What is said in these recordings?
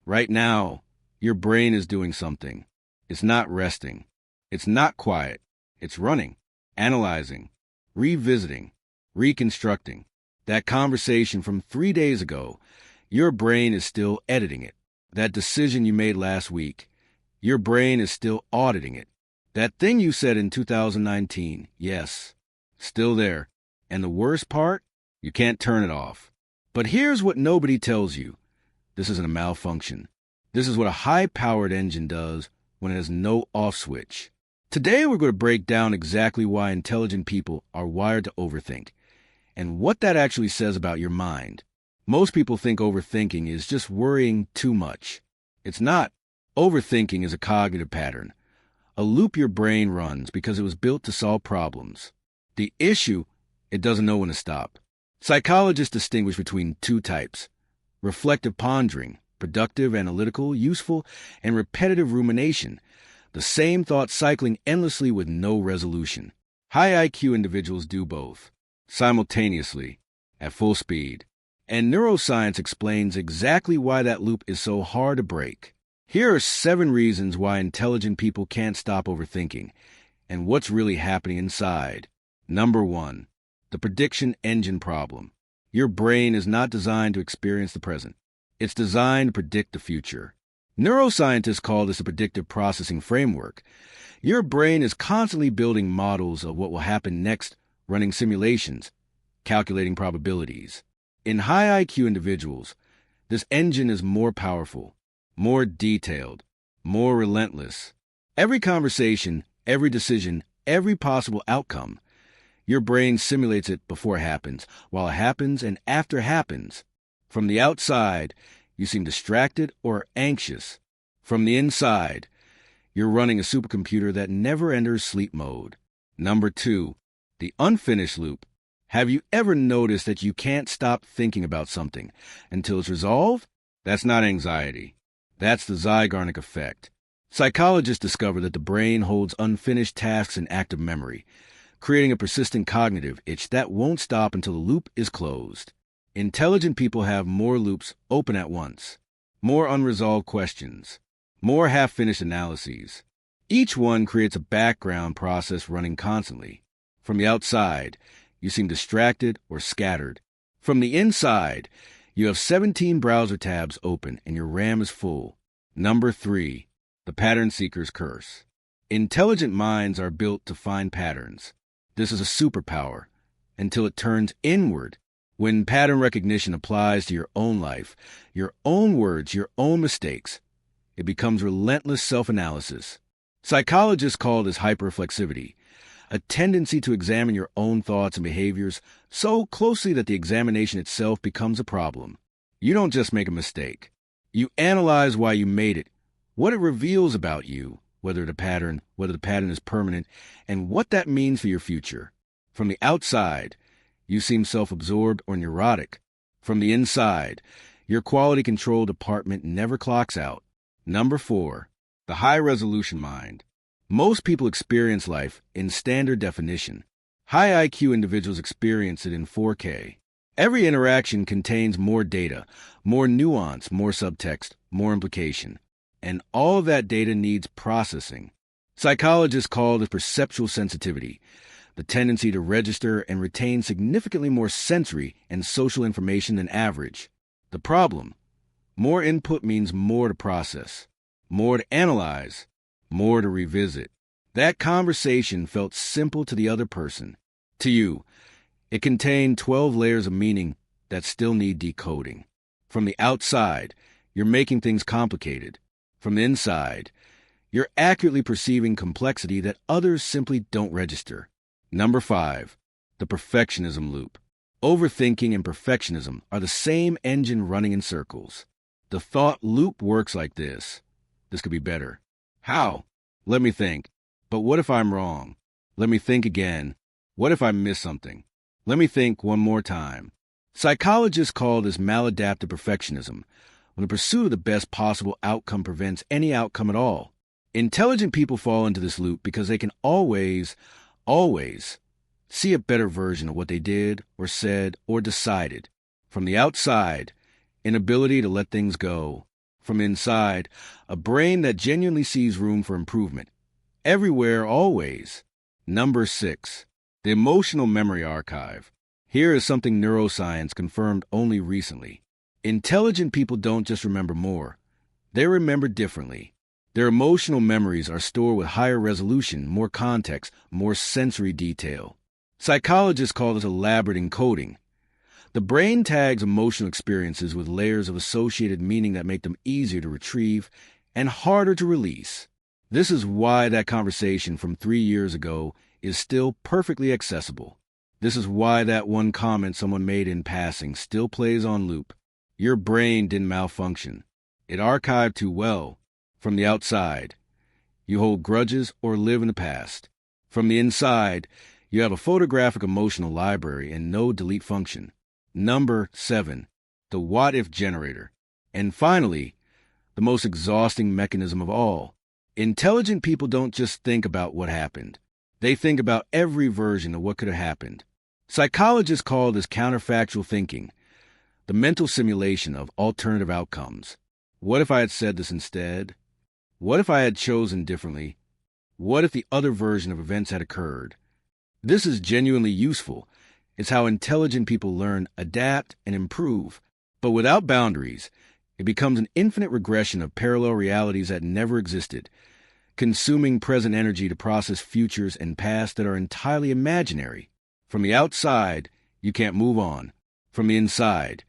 Right now, your brain is doing something. It's not resting. It's not quiet. It's running, analyzing, revisiting, reconstructing. That conversation from 3 days ago, your brain is still editing it. That decision you made last week, your brain is still auditing it. That thing you said in 2019, yes, still there. And the worst part, you can't turn it off. But here's what nobody tells you. This isn't a malfunction. This is what a high-powered engine does when it has no off switch. Today we're going to break down exactly why intelligent people are wired to overthink and what that actually says about your mind. Most people think overthinking is just worrying too much. It's not. Overthinking is a cognitive pattern, a loop your brain runs because it was built to solve problems. The issue, it doesn't know when to stop. Psychologists distinguish between two types: reflective pondering, productive, analytical, useful, and repetitive rumination, the same thought cycling endlessly with no resolution. High IQ individuals do both, simultaneously, at full speed. And neuroscience explains exactly why that loop is so hard to break. Here are 7 reasons why intelligent people can't stop overthinking, and what's really happening inside. Number 1, the prediction engine problem. Your brain is not designed to experience the present. It's designed to predict the future. Neuroscientists call this a predictive processing framework. Your brain is constantly building models of what will happen next, running simulations, calculating probabilities. In high IQ individuals, this engine is more powerful, more detailed, more relentless. Every conversation, every decision, every possible outcome, your brain simulates it before it happens, while it happens, and after it happens. From the outside, you seem distracted or anxious. From the inside, you're running a supercomputer that never enters sleep mode. Number 2, the unfinished loop. Have you ever noticed that you can't stop thinking about something until it's resolved? That's not anxiety. That's the Zeigarnik Effect. Psychologists discover that the brain holds unfinished tasks in active memory, creating a persistent cognitive itch that won't stop until the loop is closed. Intelligent people have more loops open at once, more unresolved questions, more half-finished analyses. Each one creates a background process running constantly. From the outside, you seem distracted or scattered. From the inside, you have 17 browser tabs open and your RAM is full. Number 3, the pattern seeker's curse. Intelligent minds are built to find patterns. This is a superpower until it turns inward. When pattern recognition applies to your own life, your own words, your own mistakes, it becomes relentless self-analysis. Psychologists call this hyperreflexivity, a tendency to examine your own thoughts and behaviors so closely that the examination itself becomes a problem. You don't just make a mistake. You analyze why you made it, what it reveals about you, whether the pattern is permanent, and what that means for your future. From the outside, you seem self-absorbed or neurotic. From the inside, your quality control department never clocks out. Number 4, the high-resolution mind. Most people experience life in standard definition. High IQ individuals experience it in 4K. Every interaction contains more data, more nuance, more subtext, more implication. And all of that data needs processing. Psychologists call this perceptual sensitivity, the tendency to register and retain significantly more sensory and social information than average. The problem: more input means more to process, more to analyze, more to revisit. That conversation felt simple to the other person. To you, it contained 12 layers of meaning that still need decoding. From the outside, you're making things complicated. From the inside, you're accurately perceiving complexity that others simply don't register. Number 5, the perfectionism loop. Overthinking and perfectionism are the same engine running in circles. The thought loop works like this. This could be better. How? Let me think. But what if I'm wrong? Let me think again. What if I miss something? Let me think one more time. Psychologists call this maladaptive perfectionism, when the pursuit of the best possible outcome prevents any outcome at all. Intelligent people fall into this loop because they can always see a better version of what they did or said or decided. From the outside, inability to let things go. From inside, a brain that genuinely sees room for improvement. Everywhere, always. Number 6. The emotional memory archive. Here is something neuroscience confirmed only recently. Intelligent people don't just remember more. They remember differently. Their emotional memories are stored with higher resolution, more context, more sensory detail. Psychologists call this elaborate encoding. The brain tags emotional experiences with layers of associated meaning that make them easier to retrieve and harder to release. This is why that conversation from 3 years ago is still perfectly accessible. This is why that one comment someone made in passing still plays on loop. Your brain didn't malfunction. It archived too well. From the outside, you hold grudges or live in the past. From the inside, you have a photographic emotional library and no delete function. Number 7. The what-if generator. And finally, the most exhausting mechanism of all. Intelligent people don't just think about what happened. They think about every version of what could have happened. Psychologists call this counterfactual thinking, the mental simulation of alternative outcomes. What if I had said this instead? What if I had chosen differently? What if the other version of events had occurred? This is genuinely useful. It's how intelligent people learn, adapt, and improve. But without boundaries, it becomes an infinite regression of parallel realities that never existed, consuming present energy to process futures and past that are entirely imaginary. From the outside, you can't move on. From the inside,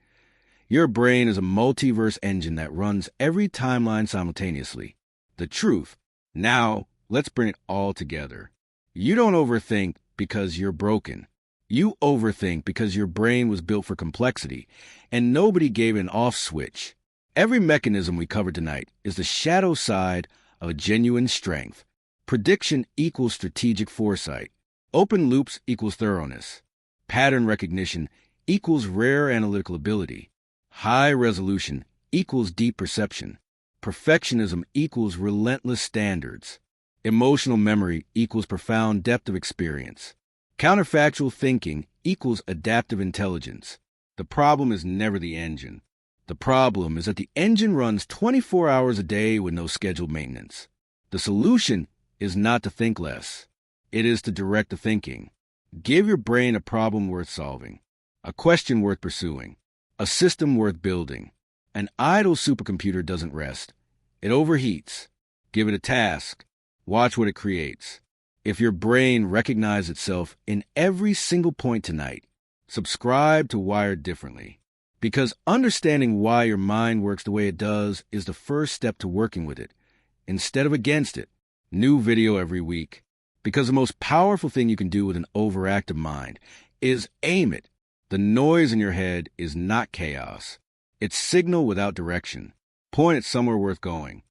your brain is a multiverse engine that runs every timeline simultaneously. The truth. Now, let's bring it all together. You don't overthink because you're broken. You overthink because your brain was built for complexity, and nobody gave an off switch. Every mechanism we covered tonight is the shadow side of a genuine strength. Prediction equals strategic foresight. Open loops equals thoroughness. Pattern recognition equals rare analytical ability. High resolution equals deep perception. Perfectionism equals relentless standards. Emotional memory equals profound depth of experience. Counterfactual thinking equals adaptive intelligence. The problem is never the engine. The problem is that the engine runs 24 hours a day with no scheduled maintenance. The solution is not to think less. It is to direct the thinking. Give your brain a problem worth solving, a question worth pursuing, a system worth building. An idle supercomputer doesn't rest. It overheats. Give it a task. Watch what it creates. If your brain recognizes itself in every single point tonight, subscribe to Wired Differently. Because understanding why your mind works the way it does is the first step to working with it, instead of against it. New video every week. Because the most powerful thing you can do with an overactive mind is aim it. The noise in your head is not chaos. It's signal without direction. Point it somewhere worth going.